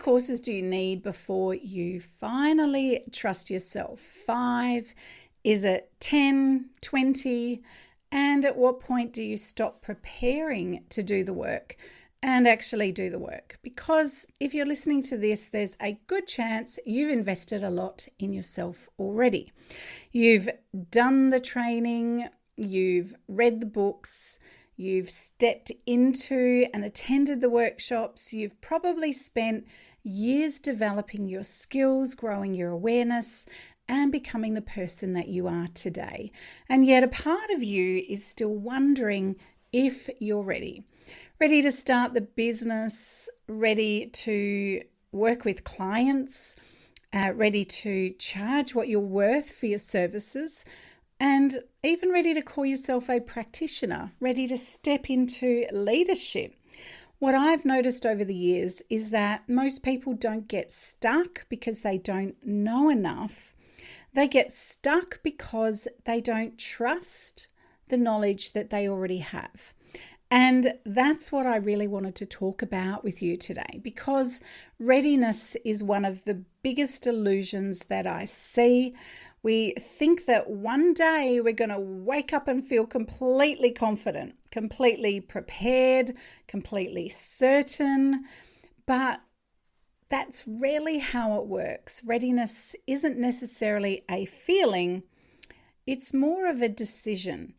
courses do you need before you finally trust yourself? 5? Is it 10, 20? And at what point do you stop preparing to do the work and actually do the work? Because if you're listening to this, there's a good chance you've invested a lot in yourself already. You've done the training, you've read the books, you've stepped into and attended the workshops, you've probably spent years developing your skills, growing your awareness, and becoming the person that you are today. And yet a part of you is still wondering if you're ready. Ready to start the business, ready to work with clients, ready to charge what you're worth for your services, and even ready to call yourself a practitioner, ready to step into leadership. What I've noticed over the years is that most people don't get stuck because they don't know enough. They get stuck because they don't trust the knowledge that they already have. And that's what I really wanted to talk about with you today, because readiness is one of the biggest illusions that I see. We think that one day we're going to wake up and feel completely confident, completely prepared, completely certain, but that's rarely how it works. Readiness isn't necessarily a feeling, it's more of a decision.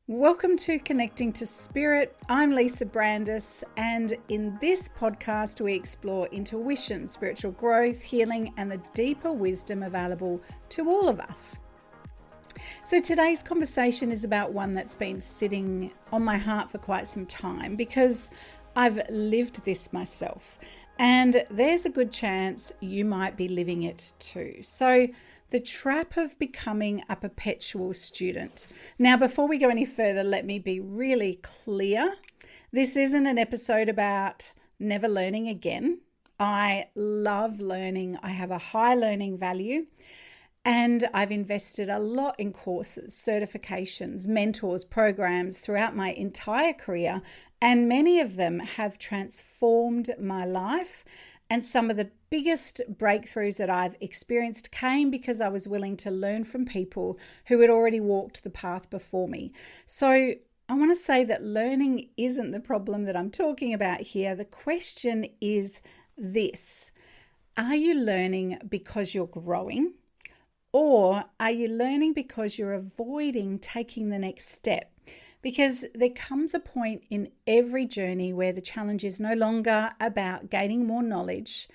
Welcome to Connecting to Spirit. I'm Lisa Brandis, and in this podcast we explore intuition, spiritual growth, healing, and the deeper wisdom available to all of us. So today's conversation is about one that's been sitting on my heart for quite some time, because I've lived this myself, and there's a good chance you might be living it too. So the trap of becoming a perpetual student. Now, before we go any further, let me be really clear. This isn't an episode about never learning again. I love learning. I have a high learning value, and I've invested a lot in courses, certifications, mentors, programs throughout my entire career, and many of them have transformed my life. And some of the biggest breakthroughs that I've experienced came because I was willing to learn from people who had already walked the path before me. So I want to say that learning isn't the problem that I'm talking about here. The question is this: are you learning because you're growing, or are you learning because you're avoiding taking the next step? Because there comes a point in every journey where the challenge is no longer about gaining more knowledge.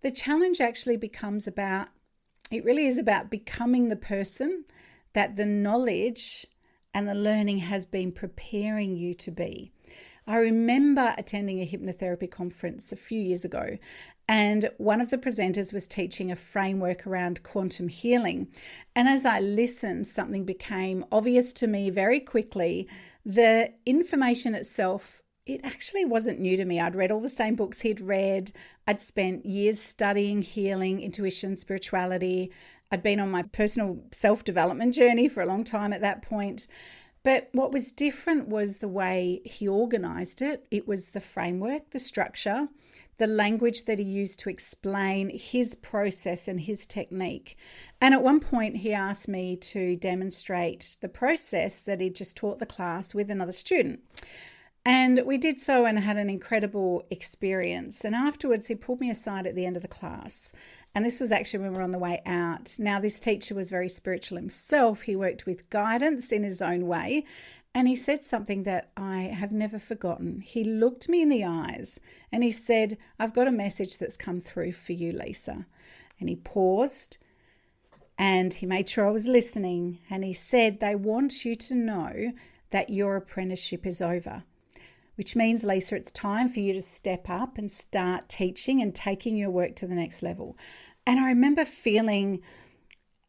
The challenge actually becomes about, it really is about becoming the person that the knowledge and the learning has been preparing you to be. I remember attending a hypnotherapy conference a few years ago, and one of the presenters was teaching a framework around quantum healing. And as I listened, something became obvious to me very quickly. The information itself, it actually wasn't new to me. I'd read all the same books he'd read. I'd spent years studying healing, intuition, spirituality. I'd been on my personal self-development journey for a long time at that point. But what was different was the way he organized it. It was the framework, the structure, the language that he used to explain his process and his technique. And at one point he asked me to demonstrate the process that he just taught the class with another student. And we did so and had an incredible experience. And afterwards he pulled me aside at the end of the class. And this was actually when we were on the way out. Now, this teacher was very spiritual himself. He worked with guidance in his own way. And he said something that I have never forgotten. He looked me in the eyes and he said, "I've got a message that's come through for you, Lisa." And he paused and he made sure I was listening. And he said, "They want you to know that your apprenticeship is over. Which means, Lisa, it's time for you to step up and start teaching and taking your work to the next level." And I remember feeling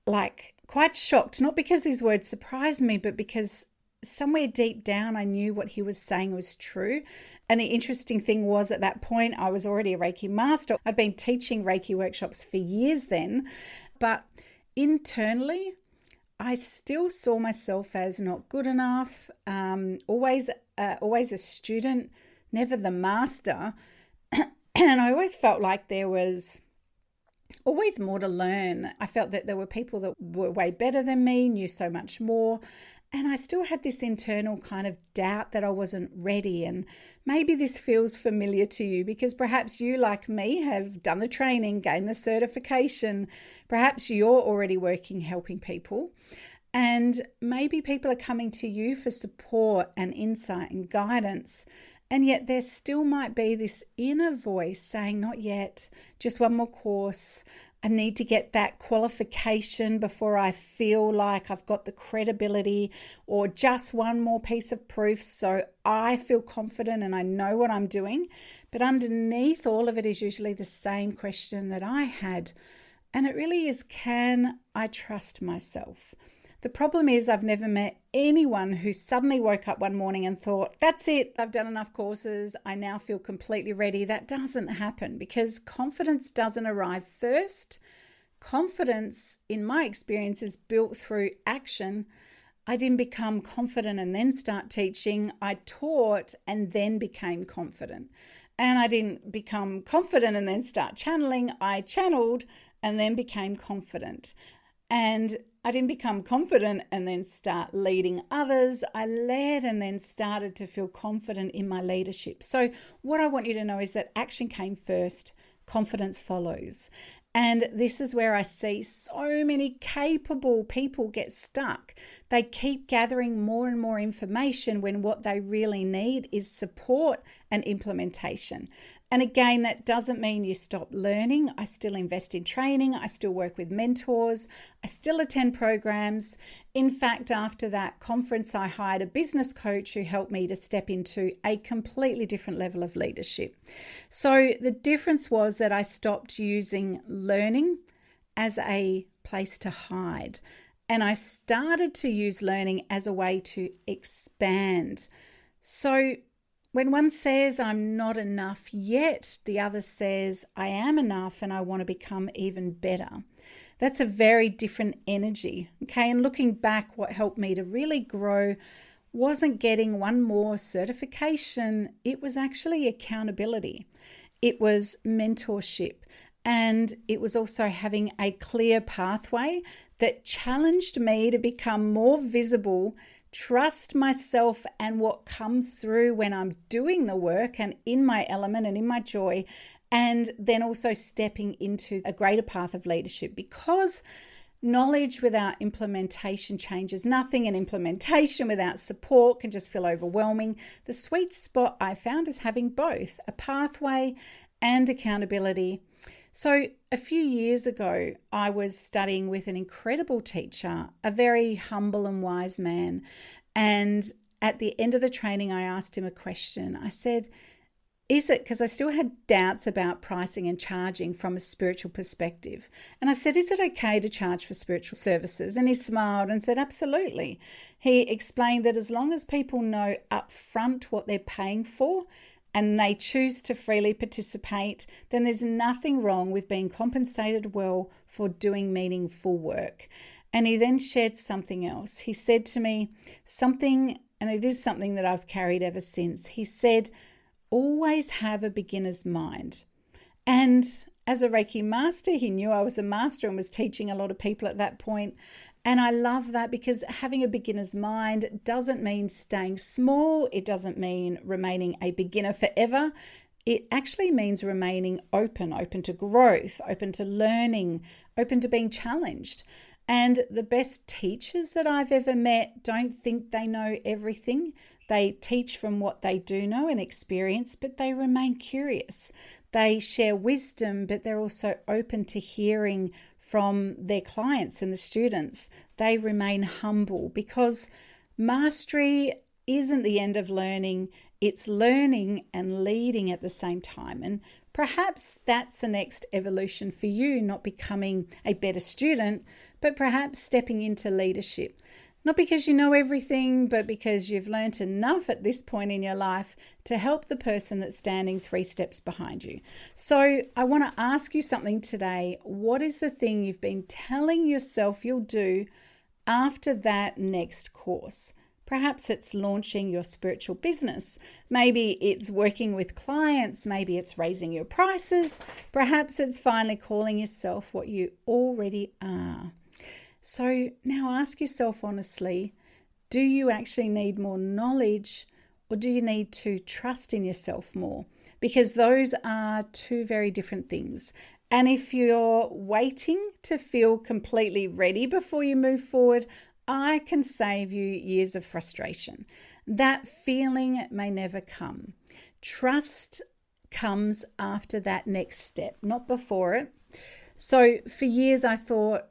like quite shocked, not because his words surprised me, but because somewhere deep down I knew what he was saying was true. And the interesting thing was, at that point, I was already a Reiki master. I'd been teaching Reiki workshops for years then, but internally, I still saw myself as not good enough, always a student, never the master. And I always felt like there was always more to learn. I felt that there were people that were way better than me, knew so much more. And I still had this internal kind of doubt that I wasn't ready. And maybe this feels familiar to you because perhaps you, like me, have done the training, gained the certification. Perhaps you're already working, helping people. And maybe people are coming to you for support and insight and guidance. And yet there still might be this inner voice saying, not yet, just one more course. I need to get that qualification before I feel like I've got the credibility, or just one more piece of proof so I feel confident and I know what I'm doing. But underneath all of it is usually the same question that I had. And it really is, can I trust myself? The problem is I've never met anyone who suddenly woke up one morning and thought, that's it, I've done enough courses, I now feel completely ready. That doesn't happen because confidence doesn't arrive first. Confidence, in my experience, is built through action. I didn't become confident and then start teaching. I taught and then became confident. And I didn't become confident and then start channeling. I channeled and then became confident. And I didn't become confident and then start leading others. I led and then started to feel confident in my leadership. So what I want you to know is that action came first, confidence follows. And this is where I see so many capable people get stuck. They keep gathering more and more information when what they really need is support and implementation. And again, that doesn't mean you stop learning. I still invest in training. I still work with mentors. I still attend programs. In fact, after that conference, I hired a business coach who helped me to step into a completely different level of leadership. So the difference was that I stopped using learning as a place to hide. And I started to use learning as a way to expand. So when one says I'm not enough yet, the other says I am enough and I want to become even better. That's a very different energy. Okay, and looking back, what helped me to really grow wasn't getting one more certification. It was actually accountability. It was mentorship. And it was also having a clear pathway that challenged me to become more visible, trust myself and what comes through when I'm doing the work and in my element and in my joy, and then also stepping into a greater path of leadership, because knowledge without implementation changes nothing, and implementation without support can just feel overwhelming. The sweet spot I found is having both, a pathway and accountability. So a few years ago, I was studying with an incredible teacher, a very humble and wise man. And at the end of the training, I asked him a question. I said, is it, because I still had doubts about pricing and charging from a spiritual perspective. And I said, is it okay to charge for spiritual services? And he smiled and said, absolutely. He explained that as long as people know upfront what they're paying for, and they choose to freely participate, then there's nothing wrong with being compensated well for doing meaningful work. And he then shared something else. He said to me something, and it is something that I've carried ever since. He said, always have a beginner's mind. And as a Reiki master, he knew I was a master and was teaching a lot of people at that point. And I love that, because having a beginner's mind doesn't mean staying small. It doesn't mean remaining a beginner forever. It actually means remaining open to growth, open to learning, open to being challenged. And the best teachers that I've ever met don't think they know everything. They teach from what they do know and experience, but they remain curious. They share wisdom, but they're also open to hearing from their clients and the students. They remain humble, because mastery isn't the end of learning. It's learning and leading at the same time. And perhaps that's the next evolution for you, not becoming a better student, but perhaps stepping into leadership. Not because you know everything, but because you've learnt enough at this point in your life to help the person that's standing 3 steps behind you. So I want to ask you something today. What is the thing you've been telling yourself you'll do after that next course? Perhaps it's launching your spiritual business. Maybe it's working with clients. Maybe it's raising your prices. Perhaps it's finally calling yourself what you already are. So now ask yourself honestly, do you actually need more knowledge, or do you need to trust in yourself more? Because those are two very different things. And if you're waiting to feel completely ready before you move forward, I can save you years of frustration. That feeling may never come. Trust comes after that next step, not before it. So for years I thought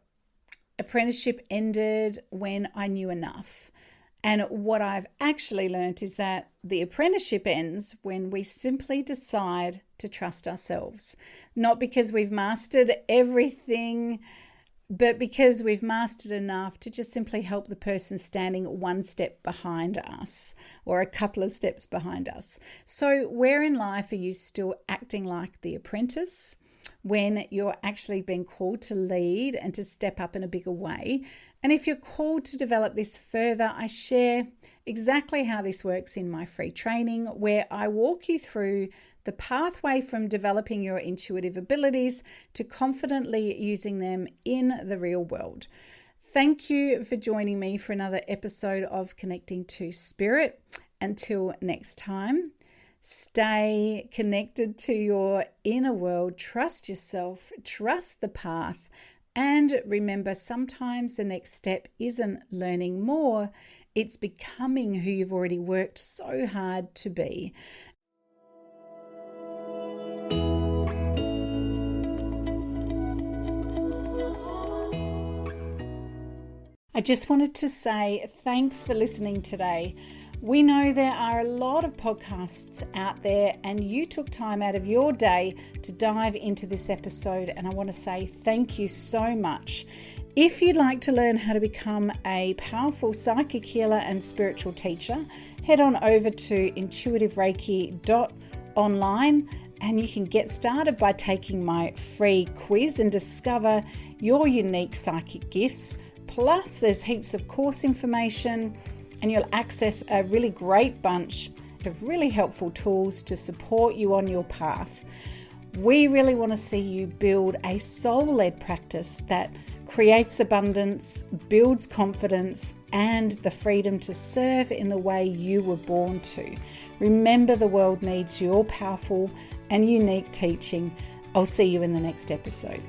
apprenticeship ended when I knew enough. And what I've actually learned is that the apprenticeship ends when we simply decide to trust ourselves. Not because we've mastered everything, but because we've mastered enough to just simply help the person standing one step behind us or a couple of steps behind us. So where in life are you still acting like the apprentice when you're actually being called to lead and to step up in a bigger way? And if you're called to develop this further, I share exactly how this works in my free training, where I walk you through the pathway from developing your intuitive abilities to confidently using them in the real world. Thank you for joining me for another episode of Connecting to Spirit. Until next time, stay connected to your inner world, trust yourself, trust the path, and remember, sometimes the next step isn't learning more, it's becoming who you've already worked so hard to be. I just wanted to say thanks for listening today. We know there are a lot of podcasts out there, and you took time out of your day to dive into this episode, and I want to say thank you so much. If you'd like to learn how to become a powerful psychic healer and spiritual teacher, head on over to intuitivereiki.online and you can get started by taking my free quiz and discover your unique psychic gifts. Plus, there's heaps of course information, and you'll access a really great bunch of really helpful tools to support you on your path. We really want to see you build a soul-led practice that creates abundance, builds confidence, and the freedom to serve in the way you were born to. Remember, the world needs your powerful and unique teaching. I'll see you in the next episode.